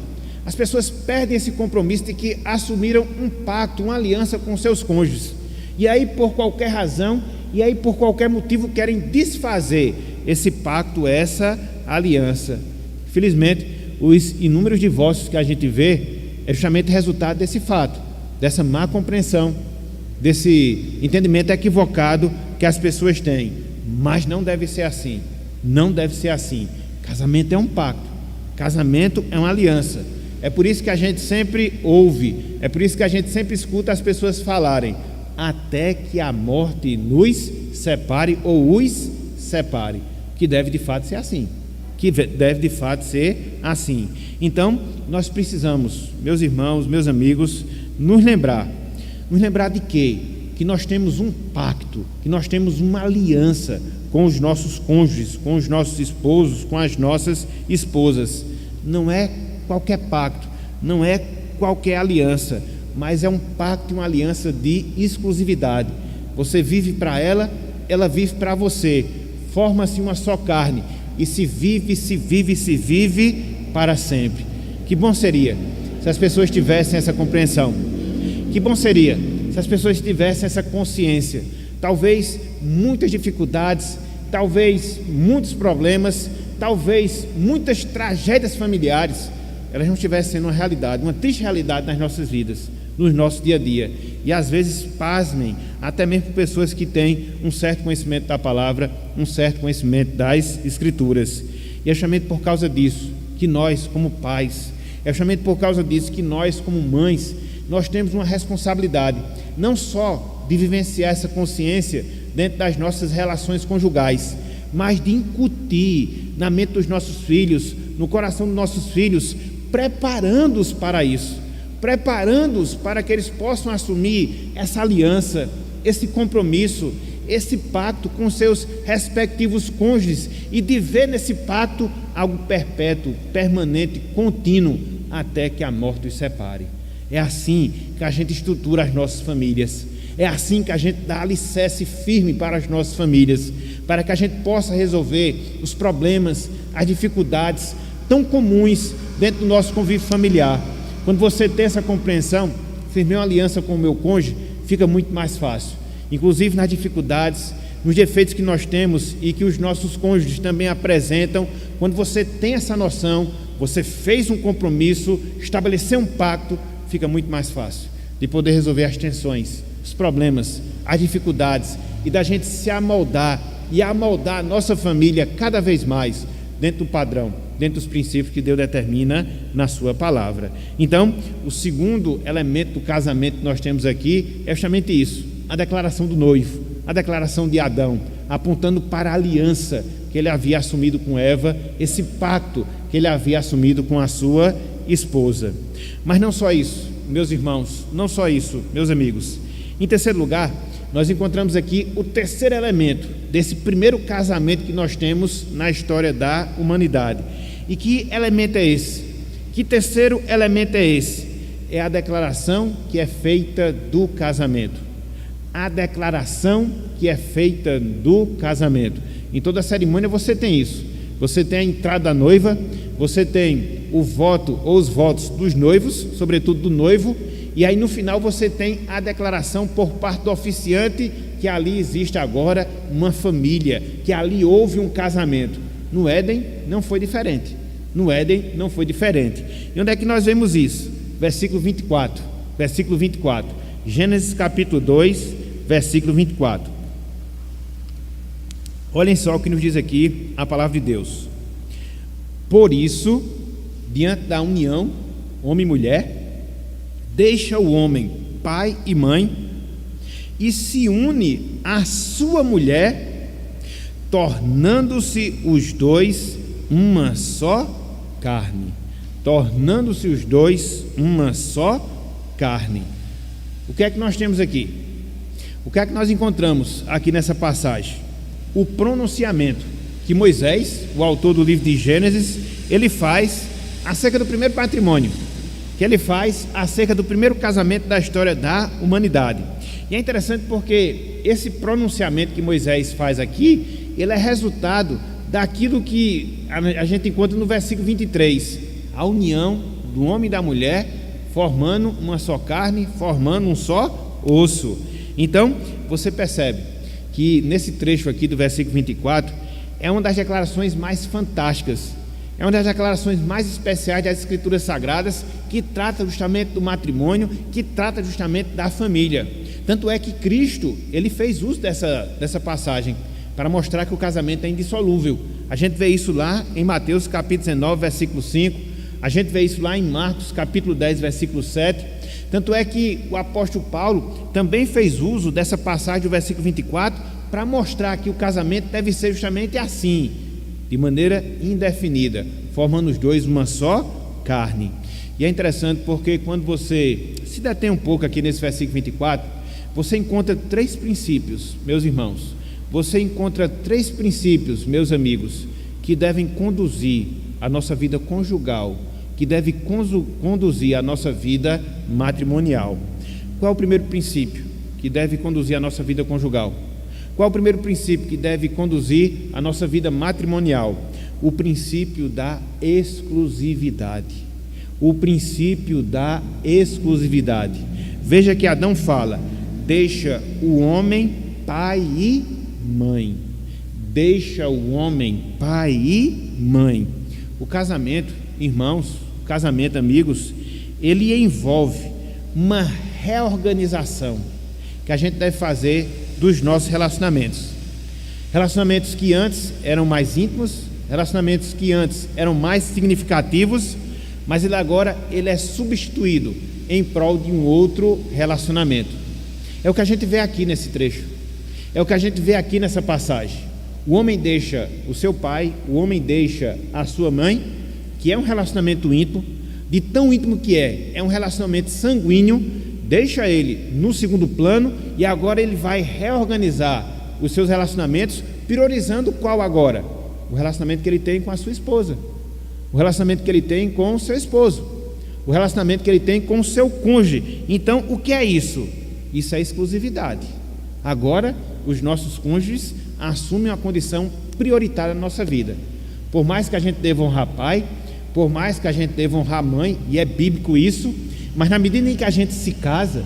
as pessoas perdem esse compromisso de que assumiram um pacto, uma aliança com seus cônjuges, e aí por qualquer razão, e aí por qualquer motivo querem desfazer esse pacto, essa aliança. Infelizmente, os inúmeros divórcios que a gente vê é justamente resultado desse fato, dessa má compreensão, desse entendimento equivocado que as pessoas têm. Mas não deve ser assim, não deve ser assim. Casamento é um pacto, casamento é uma aliança. É por isso que a gente sempre ouve, é por isso que a gente sempre escuta as pessoas falarem: até que a morte nos separe ou os separe. Que deve de fato ser assim. Que deve de fato ser assim. Então, nós precisamos, meus irmãos, meus amigos, nos lembrar de quê? Que nós temos um pacto, que nós temos uma aliança com os nossos cônjuges, com os nossos esposos, com as nossas esposas. Não é qualquer pacto, não é qualquer aliança, mas é um pacto, uma aliança de exclusividade. Você vive para ela, ela vive para você. Forma-se uma só carne e se vive para sempre. Que bom seria se as pessoas tivessem essa compreensão. Que bom seria se as pessoas tivessem essa consciência. Talvez muitas dificuldades, talvez muitos problemas, talvez muitas tragédias familiares, elas não estivessem sendo uma realidade, uma triste realidade nas nossas vidas, no nosso dia a dia. E às vezes, pasmem, até mesmo pessoas que têm um certo conhecimento da palavra, um certo conhecimento das Escrituras. E é justamente por causa disso que nós, como pais, é justamente por causa disso que nós, como mães, nós temos uma responsabilidade, não só de vivenciar essa consciência dentro das nossas relações conjugais, mas de incutir na mente dos nossos filhos, no coração dos nossos filhos, preparando-os para isso, preparando-os para que eles possam assumir essa aliança, esse compromisso, esse pacto com seus respectivos cônjuges e de ver nesse pacto algo perpétuo, permanente, contínuo, até que a morte os separe. É assim que a gente estrutura as nossas famílias, é assim que a gente dá alicerce firme para as nossas famílias, para que a gente possa resolver os problemas, as dificuldades tão comuns dentro do nosso convívio familiar. Quando você tem essa compreensão, firmei uma aliança com o meu cônjuge, fica muito mais fácil, inclusive nas dificuldades, nos defeitos que nós temos e que os nossos cônjuges também apresentam. Quando você tem essa noção, você fez um compromisso, estabeleceu um pacto, fica muito mais fácil de poder resolver as tensões, os problemas, as dificuldades e da gente se amoldar e amoldar a nossa família cada vez mais dentro do padrão, dentro dos princípios que Deus determina na sua palavra. Então, o segundo elemento do casamento que nós temos aqui é justamente isso, a declaração do noivo, a declaração de Adão, apontando para a aliança que ele havia assumido com Eva, esse pacto que ele havia assumido com a sua esposa. Mas não só isso, meus irmãos, não só isso, meus amigos. Em terceiro lugar, nós encontramos aqui o terceiro elemento desse primeiro casamento que nós temos na história da humanidade. E que elemento é esse? Que terceiro elemento é esse? É a declaração que é feita do casamento. A declaração que é feita do casamento. Em toda a cerimônia você tem isso. Você tem a entrada da noiva, você tem o voto ou os votos dos noivos, sobretudo do noivo, e aí no final você tem a declaração por parte do oficiante que ali existe agora uma família, que ali houve um casamento. No Éden não foi diferente. No Éden não foi diferente. E onde é que nós vemos isso? Versículo 24. Versículo 24. Gênesis capítulo 2, versículo 24. Olhem só o que nos diz aqui a palavra de Deus. Por isso, diante da união, homem e mulher, deixa o homem pai e mãe e se une à sua mulher, tornando-se os dois uma só carne. Tornando-se os dois uma só carne. O que é que nós temos aqui? O que é que nós encontramos aqui nessa passagem? O pronunciamento que Moisés, o autor do livro de Gênesis, ele faz acerca do primeiro matrimônio, que ele faz acerca do primeiro casamento da história da humanidade. E é interessante porque esse pronunciamento que Moisés faz aqui, ele é resultado daquilo que a gente encontra no versículo 23, a união do homem e da mulher formando uma só carne, formando um só osso. Então, você percebe que nesse trecho aqui do versículo 24, é uma das declarações mais fantásticas, é uma das declarações mais especiais das Escrituras Sagradas, que trata justamente do matrimônio, que trata justamente da família. Tanto é que Cristo, ele fez uso dessa passagem, para mostrar que o casamento é indissolúvel. A gente vê isso lá em Mateus capítulo 19, versículo 5, a gente vê isso lá em Marcos capítulo 10, versículo 7, Tanto é que o apóstolo Paulo também fez uso dessa passagem do versículo 24 para mostrar que o casamento deve ser justamente assim, de maneira indefinida, formando os dois uma só carne. E é interessante porque quando você se detém um pouco aqui nesse versículo 24, você encontra 3 princípios, meus irmãos. Você encontra 3 princípios, meus amigos, que devem conduzir a nossa vida conjugal, que devem conduzir a nossa vida matrimonial. Qual é o primeiro princípio que deve conduzir a nossa vida conjugal? Qual é o primeiro princípio que deve conduzir a nossa vida matrimonial? O princípio da exclusividade. O princípio da exclusividade. Veja que Adão fala: deixa o homem pai e mãe. Deixa o homem pai e mãe. O casamento, irmãos, o casamento, amigos, ele envolve uma reorganização que a gente deve fazer dos nossos relacionamentos. Relacionamentos que antes eram mais íntimos, relacionamentos que antes eram mais significativos, mas ele é substituído em prol de um outro relacionamento. É o que a gente vê aqui nesse trecho, é o que a gente vê aqui nessa passagem. O homem deixa o seu pai, o homem deixa a sua mãe, que é um relacionamento íntimo, de tão íntimo que é um relacionamento sanguíneo, deixa ele no segundo plano e agora ele vai reorganizar os seus relacionamentos, priorizando qual agora? O relacionamento que ele tem com a sua esposa, o relacionamento que ele tem com o seu esposo, o relacionamento que ele tem com o seu cônjuge. Então, o que é isso? Isso é exclusividade. Agora, os nossos cônjuges assumem uma condição prioritária na nossa vida. Por mais que a gente deva honrar pai, por mais que a gente deva honrar mãe, e é bíblico isso, mas na medida em que a gente se casa,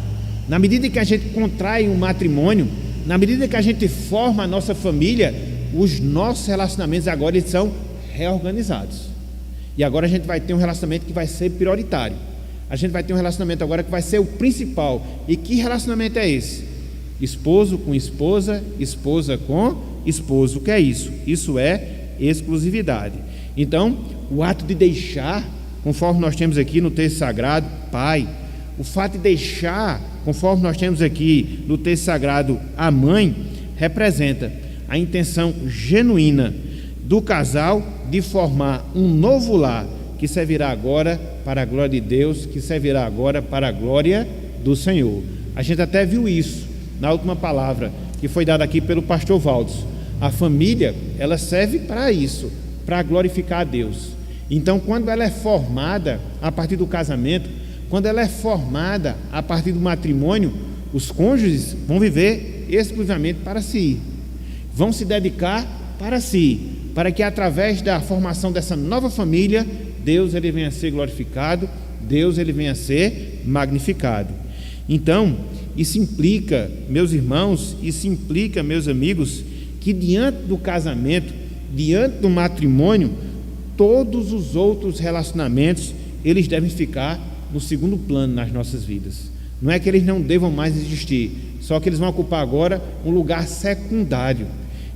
na medida em que a gente contrai um matrimônio, na medida em que a gente forma a nossa família, os nossos relacionamentos agora eles são reorganizados. E agora a gente vai ter um relacionamento que vai ser prioritário. A gente vai ter um relacionamento agora que vai ser o principal. E que relacionamento é esse? Esposo com esposa, esposa com esposo. O que é isso? Isso é exclusividade. Então, o ato de deixar, conforme nós temos aqui no texto sagrado, pai, o fato de deixar, conforme nós temos aqui no texto sagrado, a mãe, representa a intenção genuína do casal de formar um novo lar, que servirá agora para a glória de Deus, que servirá agora para a glória do Senhor. A gente até viu isso na última palavra que foi dada aqui pelo pastor Valdos. A família, ela serve para isso, para glorificar a Deus. Então, quando ela é formada a partir do casamento, quando ela é formada a partir do matrimônio, os cônjuges vão viver exclusivamente para si, vão se dedicar para si, para que através da formação dessa nova família, Deus ele venha a ser glorificado, Deus ele venha a ser magnificado. Então, isso implica, meus irmãos, isso implica, meus amigos, que diante do casamento, diante do matrimônio, todos os outros relacionamentos, eles devem ficar no segundo plano nas nossas vidas. Não é que eles não devam mais existir, só que eles vão ocupar agora um lugar secundário.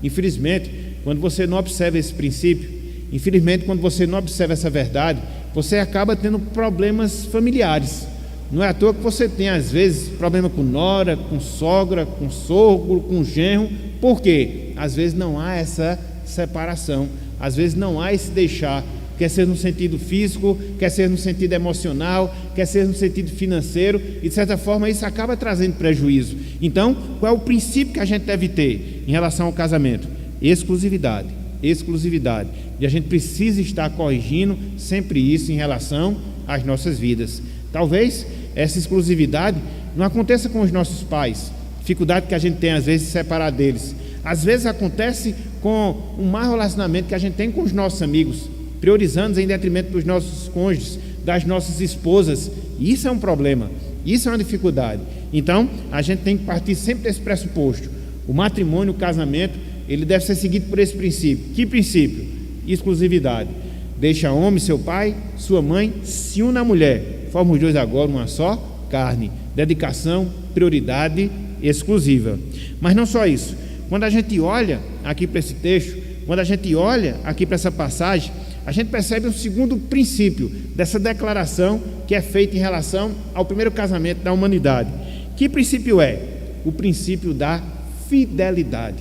Infelizmente, quando você não observa esse princípio, infelizmente, quando você não observa essa verdade, você acaba tendo problemas familiares. Não é à toa que você tem, às vezes, problema com nora, com sogra, com sogro, com genro. Por quê? Às vezes não há essa separação, às vezes não há esse deixar, quer ser no sentido físico, quer ser no sentido emocional, quer ser no sentido financeiro, e de certa forma isso acaba trazendo prejuízo. Então, qual é o princípio que a gente deve ter em relação ao casamento? Exclusividade, exclusividade. E a gente precisa estar corrigindo sempre isso em relação às nossas vidas. Talvez essa exclusividade não aconteça com os nossos pais, dificuldade que a gente tem às vezes de separar deles. Às vezes acontece com um mau relacionamento que a gente tem com os nossos amigos, priorizando em detrimento dos nossos cônjuges, das nossas esposas. E isso é um problema, isso é uma dificuldade. Então, a gente tem que partir sempre desse pressuposto. O matrimônio, o casamento, ele deve ser seguido por esse princípio. Que princípio? Exclusividade. Deixa o homem, seu pai, sua mãe, se une à mulher. Formam os dois agora uma só carne. Dedicação, prioridade exclusiva. Mas não só isso. Quando a gente olha aqui para esse texto, quando a gente olha aqui para essa passagem, a gente percebe um segundo princípio dessa declaração que é feita em relação ao primeiro casamento da humanidade. Que princípio é? O princípio da fidelidade.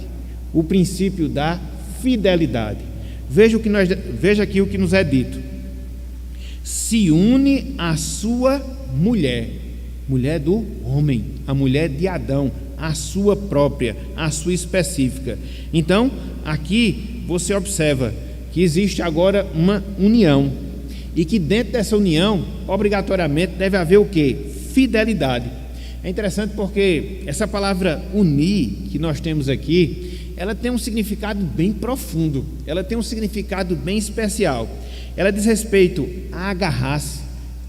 O princípio da fidelidade. Veja aqui o que nos é dito. Se une à sua mulher, mulher do homem, a mulher de Adão, a sua própria, a sua específica. Então, aqui você observa que existe agora uma união, e que dentro dessa união, obrigatoriamente, deve haver o quê? Fidelidade. É interessante porque essa palavra unir, que nós temos aqui, ela tem um significado bem profundo, ela tem um significado bem especial. Ela diz respeito a agarrar-se,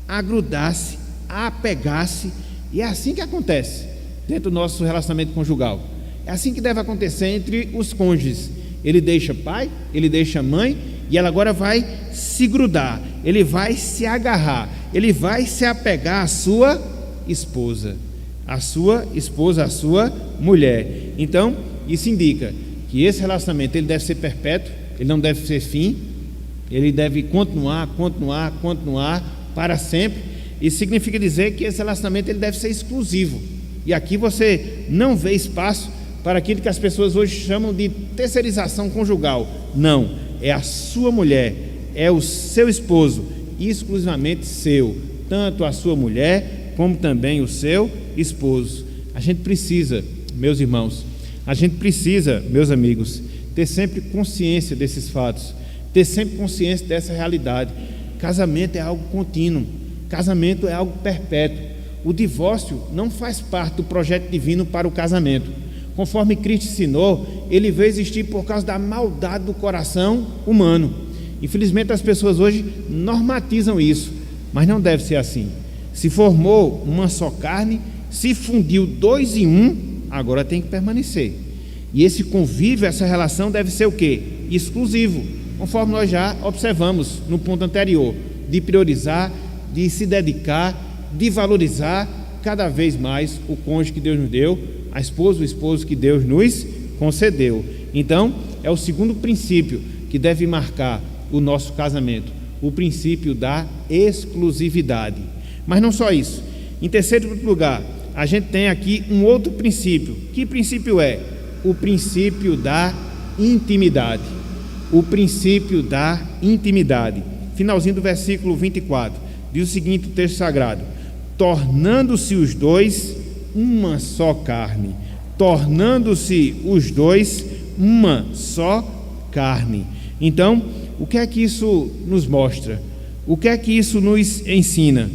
a grudar-se, a apegar-se, e é assim que acontece dentro do nosso relacionamento conjugal. É assim que deve acontecer entre os cônjuges. Ele deixa pai, ele deixa mãe, e ela agora vai se grudar, ele vai se agarrar, ele vai se apegar à sua esposa, a sua mulher. Então, isso indica que esse relacionamento ele deve ser perpétuo, ele não deve ser fim, ele deve continuar para sempre. Isso significa dizer que esse relacionamento ele deve ser exclusivo. E aqui você não vê espaço para aquilo que as pessoas hoje chamam de terceirização conjugal. Não, é a sua mulher, é o seu esposo, exclusivamente seu, tanto a sua mulher como também o seu esposo. A gente precisa, meus irmãos, meus amigos, ter sempre consciência desses fatos, ter sempre consciência dessa realidade. Casamento é algo contínuo, casamento é algo perpétuo. O divórcio não faz parte do projeto divino para o casamento. Conforme Cristo ensinou, ele veio existir por causa da maldade do coração humano. Infelizmente as pessoas hoje normatizam isso, mas não deve ser assim. Se formou uma só carne, se fundiu dois em um, agora tem que permanecer. E esse convívio, essa relação deve ser o quê? Exclusivo, conforme nós já observamos no ponto anterior, de priorizar, de se dedicar, de valorizar cada vez mais o cônjuge que Deus nos deu, a esposa, o esposo que Deus nos concedeu. Então, é o segundo princípio que deve marcar o nosso casamento, o princípio da exclusividade. Mas não só isso. Em terceiro lugar, a gente tem aqui um outro princípio. Que princípio é? O princípio da intimidade. O princípio da intimidade. Finalzinho do versículo 24. Diz o seguinte, o texto sagrado: tornando-se os dois uma só carne. Tornando-se os dois uma só carne. Então, o que é que isso nos mostra? O que é que isso nos ensina?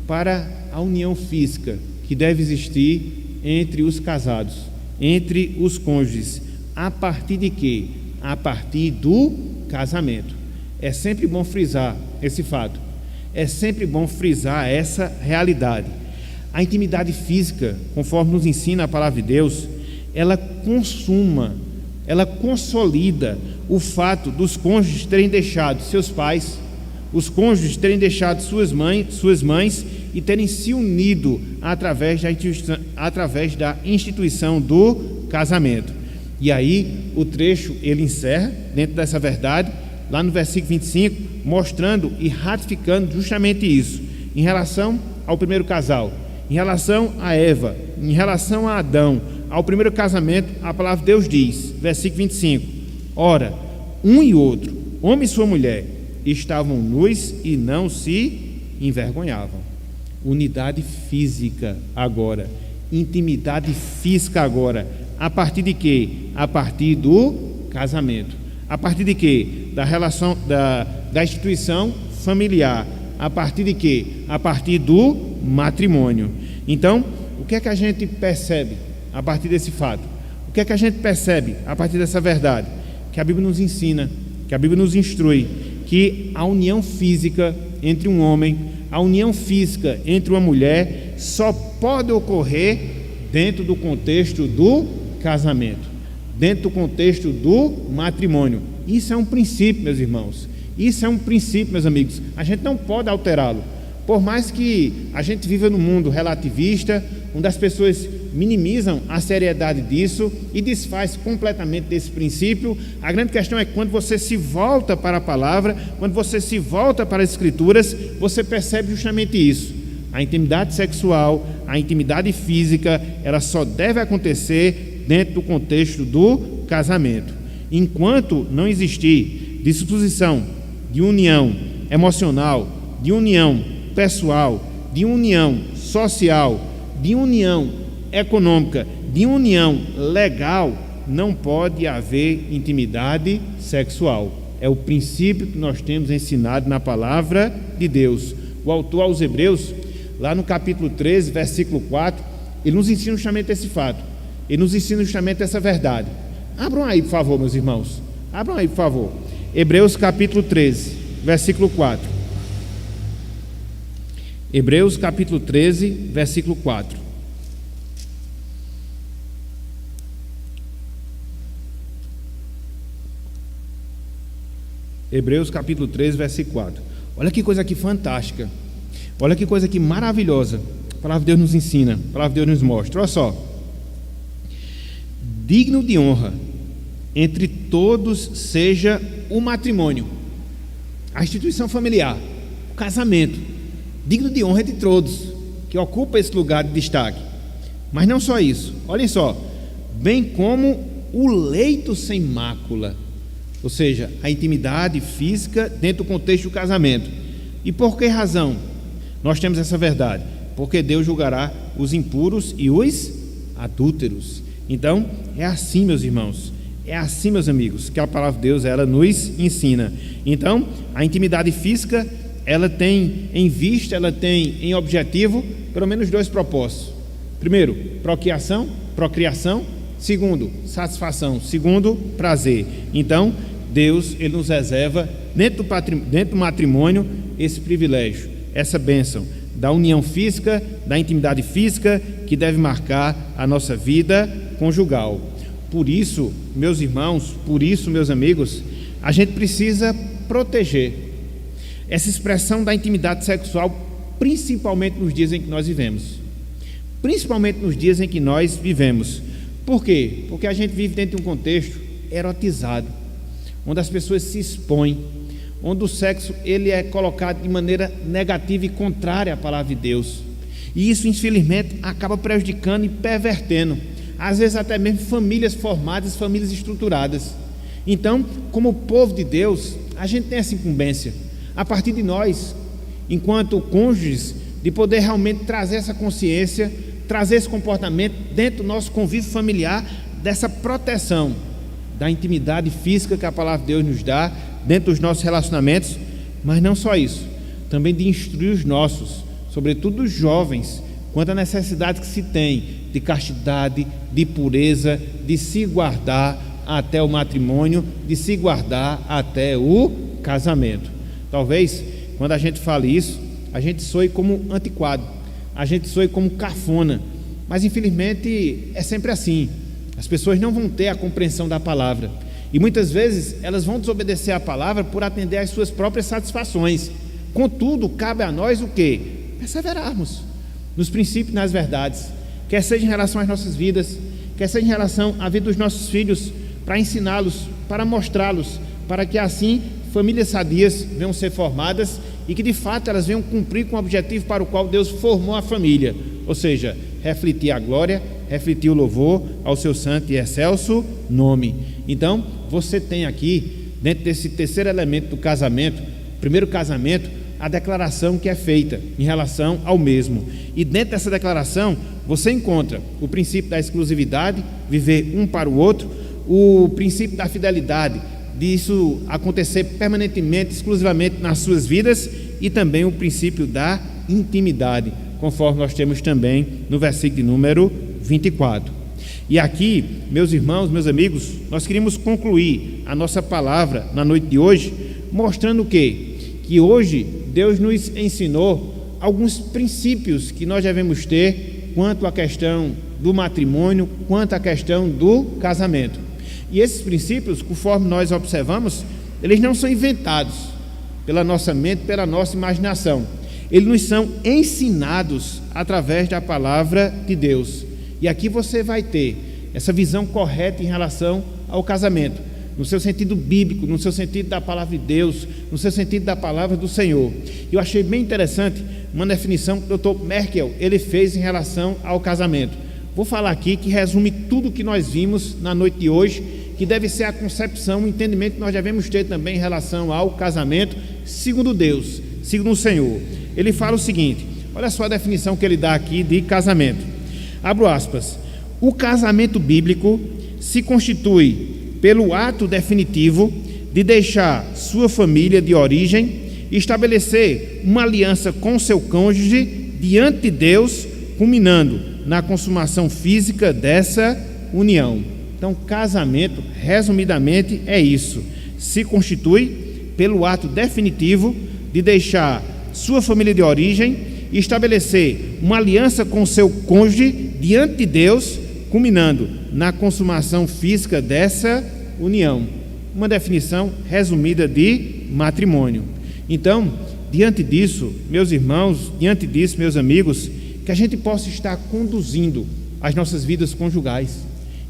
Para a união física que deve existir entre os casados, entre os cônjuges. A partir de quê? A partir do casamento. É sempre bom frisar esse fato. É sempre bom frisar essa realidade. A intimidade física, conforme nos ensina a palavra de Deus, ela consolida o fato dos cônjuges terem deixado seus pais, os cônjuges terem deixado suas mães e terem se unido através da instituição do casamento. E aí o trecho ele encerra dentro dessa verdade, lá no versículo 25, mostrando e ratificando justamente isso, em relação ao primeiro casal, em relação a Eva, em relação a Adão, ao primeiro casamento. A palavra de Deus diz, versículo 25: ora, um e outro, homem e sua mulher, estavam nus e não se envergonhavam. Unidade física agora, intimidade física agora. A partir de quê? A partir do casamento. A partir de quê? Da relação, da instituição familiar. A partir de quê? A partir do matrimônio. Então, o que é que a gente percebe a partir desse fato? O que é que a gente percebe a partir dessa verdade? Que a Bíblia nos ensina, que a Bíblia nos instrui, que a união física entre um homem, a união física entre uma mulher, só pode ocorrer dentro do contexto do casamento, dentro do contexto do matrimônio. Isso é um princípio, meus irmãos. Isso é um princípio, meus amigos. A gente não pode alterá-lo. Por mais que a gente viva num mundo relativista, onde as pessoas minimizam a seriedade disso e desfaz completamente desse princípio, a grande questão é que quando você se volta para a palavra, quando você se volta para as Escrituras, você percebe justamente isso. A intimidade sexual, a intimidade física, ela só deve acontecer dentro do contexto do casamento. Enquanto não existir disposição de união emocional, de união pessoal, de união social, de união econômica, de união legal, não pode haver intimidade sexual. É o princípio que nós temos ensinado na palavra de Deus. O autor aos Hebreus, lá no capítulo 13, versículo 4, ele nos ensina justamente esse fato. Ele nos ensina justamente essa verdade. Abram aí, por favor, meus irmãos. Abram aí, por favor. Hebreus capítulo 13, versículo 4. Hebreus capítulo 13, versículo 4. Hebreus capítulo 13, versículo 4. Olha que coisa aqui fantástica. Olha que coisa aqui maravilhosa. A palavra de Deus nos ensina, a palavra de Deus nos mostra. Olha só. Digno de honra entre todos seja o matrimônio, a instituição familiar, o casamento. Digno de honra entre todos, que ocupa esse lugar de destaque. Mas não só isso, olhem só, bem como o leito sem mácula, ou seja, a intimidade física dentro do contexto do casamento. E por que razão nós temos essa verdade? Porque Deus julgará os impuros e os adúlteros. Então, é assim, meus irmãos, é assim, meus amigos, que a palavra de Deus, ela nos ensina. Então, a intimidade física, ela tem em vista, ela tem em objetivo, pelo menos dois propósitos. Primeiro, procriação. Segundo, satisfação. Segundo, prazer. Então, Deus, ele nos reserva, dentro do matrimônio, esse privilégio, essa bênção da união física, da intimidade física, que deve marcar a nossa vida conjugal. Por isso, meus irmãos, por isso, meus amigos, a gente precisa proteger essa expressão da intimidade sexual, principalmente nos dias em que nós vivemos. Principalmente nos dias em que nós vivemos. Por quê? Porque a gente vive dentro de um contexto erotizado, onde as pessoas se expõem, onde o sexo ele é colocado de maneira negativa e contrária à palavra de Deus. E isso, infelizmente, acaba prejudicando e pervertendo, às vezes até mesmo famílias formadas, famílias estruturadas. Então, como povo de Deus, a gente tem essa incumbência, a partir de nós, enquanto cônjuges, de poder realmente trazer essa consciência, trazer esse comportamento dentro do nosso convívio familiar, dessa proteção da intimidade física que a palavra de Deus nos dá, dentro dos nossos relacionamentos, mas não só isso, também de instruir os nossos, sobretudo os jovens, quanto à necessidade que se tem de castidade, de pureza, de se guardar até o matrimônio, de se guardar até o casamento. Talvez, quando a gente fale isso, a gente soe como antiquado, a gente soe como cafona, mas infelizmente é sempre assim. As pessoas não vão ter a compreensão da palavra, e muitas vezes elas vão desobedecer a palavra por atender às suas próprias satisfações. Contudo, cabe a nós o quê? Perseverarmos nos princípios e nas verdades, quer seja em relação às nossas vidas, quer seja em relação à vida dos nossos filhos, para ensiná-los, para mostrá-los, para que assim famílias sadias venham ser formadas e que de fato elas venham cumprir com o objetivo para o qual Deus formou a família, ou seja, refletir a glória, refletir o louvor ao seu santo e excelso nome. Então, você tem aqui, dentro desse terceiro elemento do casamento, primeiro casamento, a declaração que é feita em relação ao mesmo. E dentro dessa declaração, você encontra o princípio da exclusividade, viver um para o outro, o princípio da fidelidade, disso acontecer permanentemente, exclusivamente nas suas vidas, e também o princípio da intimidade, conforme nós temos também no versículo de número 24. E aqui, meus irmãos, meus amigos, nós queríamos concluir a nossa palavra na noite de hoje, mostrando o quê? Que hoje Deus nos ensinou alguns princípios que nós devemos ter quanto à questão do matrimônio, quanto à questão do casamento. E esses princípios, conforme nós observamos, eles não são inventados pela nossa mente, pela nossa imaginação. eles nos são ensinados através da palavra de Deus. E aqui você vai ter essa visão correta em relação ao casamento, no seu sentido bíblico, no seu sentido da palavra de Deus, no seu sentido da palavra do Senhor. Eu achei bem interessante uma definição que o Dr. Merkel ele fez em relação ao casamento. Vou falar aqui que resume tudo o que nós vimos na noite de hoje, que deve ser a concepção, o entendimento que nós devemos ter também em relação ao casamento, segundo Deus, segundo o Senhor. Ele fala o seguinte, olha só a definição que ele dá aqui de casamento. Abro aspas. O casamento bíblico se constitui pelo ato definitivo de deixar sua família de origem e estabelecer uma aliança com seu cônjuge diante de Deus, culminando na consumação física dessa união. Então, casamento, resumidamente, é isso. Se constitui pelo ato definitivo de deixar sua família de origem e estabelecer uma aliança com seu cônjuge diante de Deus, culminando na consumação física dessa união. Uma definição resumida de matrimônio. Então, diante disso, meus irmãos, diante disso, meus amigos, que a gente possa estar conduzindo as nossas vidas conjugais,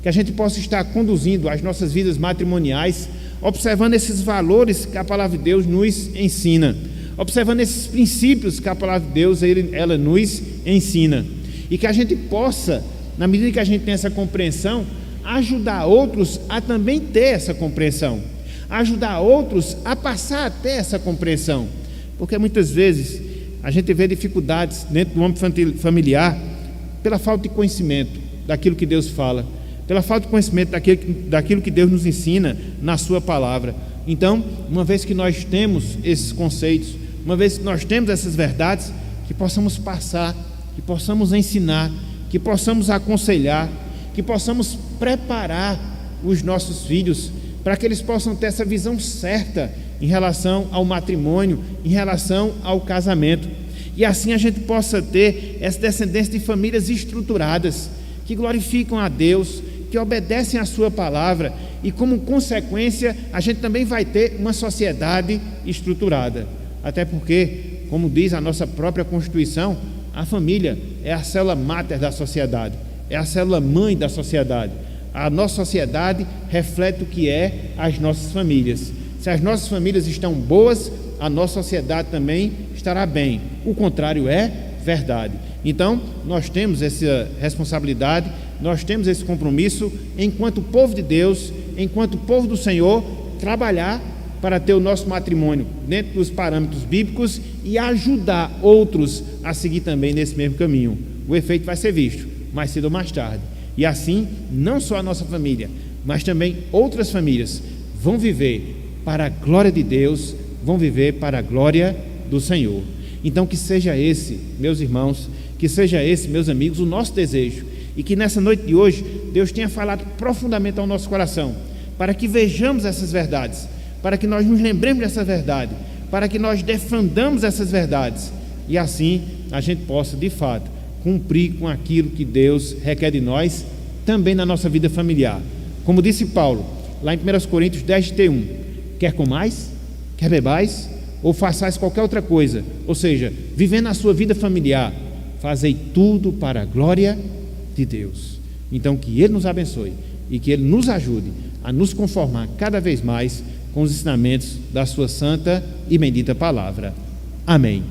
que a gente possa estar conduzindo as nossas vidas matrimoniais, observando esses valores que a palavra de Deus nos ensina, observando esses princípios que a palavra de Deus ela nos ensina, e que a gente possa, na medida que a gente tem essa compreensão, ajudar outros a também ter essa compreensão, ajudar outros a passar a ter essa compreensão, porque muitas vezes a gente vê dificuldades dentro do âmbito familiar pela falta de conhecimento daquilo que Deus fala, pela falta de conhecimento daquilo que Deus nos ensina na sua palavra. Então, uma vez que nós temos esses conceitos, uma vez que nós temos essas verdades, que possamos passar, que possamos ensinar, que possamos aconselhar, que possamos preparar os nossos filhos para que eles possam ter essa visão certa em relação ao matrimônio, em relação ao casamento, e assim a gente possa ter essa descendência de famílias estruturadas, que glorificam a Deus, que obedecem à sua palavra, e como consequência a gente também vai ter uma sociedade estruturada, até porque, como diz a nossa própria Constituição, a família é a célula máter da sociedade, é a célula mãe da sociedade. A nossa sociedade reflete o que é as nossas famílias. Se as nossas famílias estão boas, a nossa sociedade também estará bem. O contrário é verdade. Então, nós temos essa responsabilidade, nós temos esse compromisso, enquanto povo de Deus, enquanto povo do Senhor, trabalhar para ter o nosso matrimônio dentro dos parâmetros bíblicos e ajudar outros a seguir também nesse mesmo caminho. O efeito vai ser visto, mais cedo ou mais tarde. E assim, não só a nossa família, mas também outras famílias vão viver para a glória de Deus, vão viver para a glória do Senhor. Então, que seja esse, meus irmãos, que seja esse, meus amigos, o nosso desejo, e que nessa noite de hoje Deus tenha falado profundamente ao nosso coração, para que vejamos essas verdades, para que nós nos lembremos dessa verdade, para que nós defendamos essas verdades, e assim a gente possa de fato cumprir com aquilo que Deus requer de nós, também na nossa vida familiar. Como disse Paulo, lá em 1 Coríntios 10:1, quer comais, quer bebais, ou façais qualquer outra coisa, ou seja, vivendo a sua vida familiar, fazei tudo para a glória de Deus. Então, que Ele nos abençoe e que Ele nos ajude a nos conformar cada vez mais com os ensinamentos da sua santa e bendita palavra. Amém.